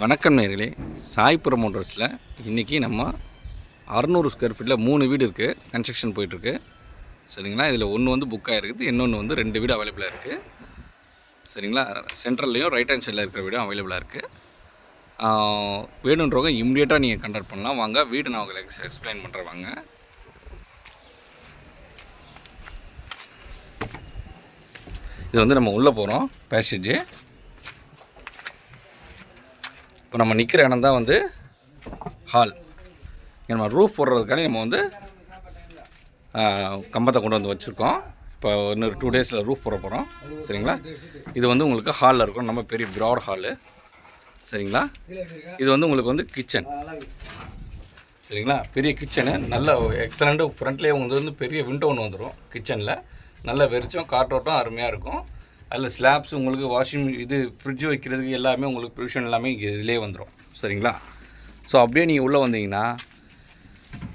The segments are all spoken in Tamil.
வணக்கம் நேர்களே, சாய் ப்ரமோட்டர்ஸில் இன்றைக்கி நம்ம 600 ஸ்கொயர் ஃபீட்டில் 3 வீடு இருக்குது, கன்ஸ்ட்ரக்ஷன் போயிட்டுருக்கு. சரிங்களா, இதில் ஒன்று வந்து புக் ஆகிருக்குது, இன்னொன்று வந்து 2 வீடு அவைலபிளாக இருக்குது. சரிங்களா, சென்ட்ரல்லையும் ரைட் ஹேண்ட் சைடில் இருக்கிற வீடும் அவைலபிளாக இருக்குது. வேணுன்றவங்க இம்மிடியேட்டாக நீங்கள் கான்டாக்ட் பண்ணலாம். வாங்க, வீடு நான் உங்களுக்கு எக்ஸ்பிளைன் பண்ணுறேன். வாங்க. இது வந்து நம்ம உள்ளே போகிறோம், பேசேஜு. இப்போ நம்ம நிற்கிற இடம் தான் வந்து ஹால். நம்ம ரூஃப் போடுறதுக்காண்டி நம்ம வந்து கம்பத்தை கொண்டு வந்து வச்சுருக்கோம். இப்போ இன்னொரு 2 டேஸில் ரூஃப் போட போகிறோம். சரிங்களா, இது வந்து உங்களுக்கு ஹாலில் இருக்கும், நம்ம பெரிய ப்ராட் ஹாலு. சரிங்களா, இது வந்து உங்களுக்கு வந்து கிச்சன். சரிங்களா, பெரிய கிச்சனு, நல்ல எக்ஸலண்ட்டு. ஃப்ரண்ட்லேயே உங்களுக்கு வந்து பெரிய விண்டோ ஒன்று வந்துடும் கிச்சனில். நல்ல வெறிச்சம், காற்றோட்டம் அருமையாக இருக்கும். அதில் ஸ்லாப்ஸ் உங்களுக்கு ஃப்ரிட்ஜ் வைக்கிறதுக்கு எல்லாமே உங்களுக்கு ப்ரொவிஷன் எல்லாமே இங்கே இதிலே வந்துடும். சரிங்களா, ஸோ அப்படியே நீங்கள் உள்ளே வந்தீங்கன்னா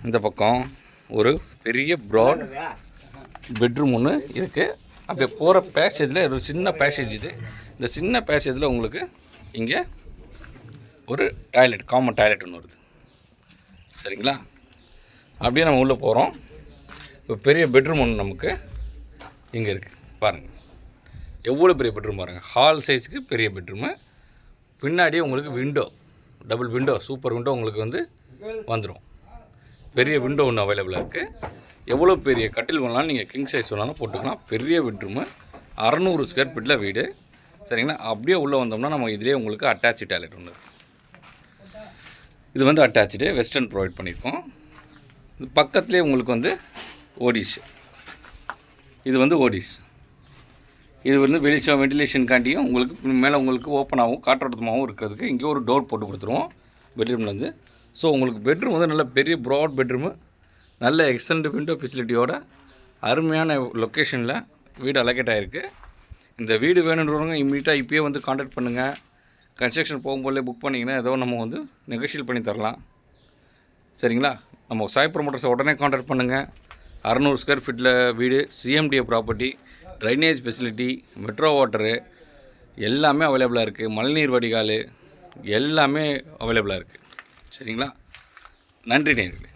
இந்த பக்கம் ஒரு பெரிய ப்ராட் பெட்ரூம் ஒன்று இருக்குது. அப்படியே போகிற பேசேஜில் ஒரு சின்ன பேசேஜ் இது. இந்த சின்ன பேசேஜில் உங்களுக்கு இங்கே ஒரு டாய்லெட், காமன் டாய்லெட் ஒன்று வருது. சரிங்களா, அப்படியே நம்ம உள்ளே போகிறோம். இப்போ பெரிய பெட்ரூம் ஒன்று நமக்கு இங்கே இருக்குது. பாருங்கள் எவ்வளோ பெரிய பெட்ரூம் பாருங்கள். ஹால் சைஸுக்கு பெரிய பெட்ரூமு. பின்னாடியே உங்களுக்கு window, double window, super window உங்களுக்கு வந்து வந்துடும். பெரிய விண்டோ ஒன்று அவைலபிளாக இருக்குது. எவ்வளோ பெரிய கட்டில் வேணாலும் நீங்கள் கிங் சைஸ் வேணாலும் போட்டுக்கலாம். பெரிய பெட்ரூமு, 600 ஸ்கொயர் ஃபீட்டில் வீடு. சரிங்களா, அப்படியே உள்ளே வந்தோம்னா நம்ம இதிலே உங்களுக்கு அட்டாச்சு டாய்லெட் ஒன்று இருக்குது. இது வந்து அட்டாச்சு வெஸ்டர்ன் ப்ரொவைட் பண்ணியிருக்கோம். இது பக்கத்துலேயே உங்களுக்கு வந்து ஓடிஸ். இது வந்து ஓடிஸ். இது வந்து வெளிச்சம் வெண்டிலேஷனுக்காண்டியும் உங்களுக்கு மேலே உங்களுக்கு ஓப்பனாகவும் காற்றோட்டமாகவும் இருக்கிறதுக்கு இங்கே ஒரு டோர் போட்டு கொடுத்துருவோம் பெட்ரூம்லேருந்து. ஸோ உங்களுக்கு பெட்ரூம் வந்து நல்ல பெரிய ப்ராட் பெட்ரூமு, நல்ல எக்ஸலண்ட் விண்டோ ஃபெசிலிட்டியோட அருமையான லொக்கேஷனில் வீடு அலோகேட் ஆகிருக்கு. இந்த வீடு வேணுன்றவங்க இம்மீடியட்டாக இப்போயே வந்து கான்டாக்ட் பண்ணுங்கள். கன்ஸ்ட்ரக்ஷன் போகும்போதே புக் பண்ணிங்கன்னா ஏதோ நம்ம வந்து நெகோஷியேட் பண்ணி தரலாம். சரிங்களா, நம்ம சாய் ப்ரமோட்டர்ஸை உடனே கான்டாக்ட் பண்ணுங்கள். 600 ஸ்கொயர் ஃபீட்டில் வீடு, CMDA property, drainage facility, metro water எல்லாமே அவைலபிளாக இருக்குது. மழைநீர் வடிகால் எல்லாமே அவைலபிளாக இருக்குது. சரிங்களா, நன்றி நேயர்களே.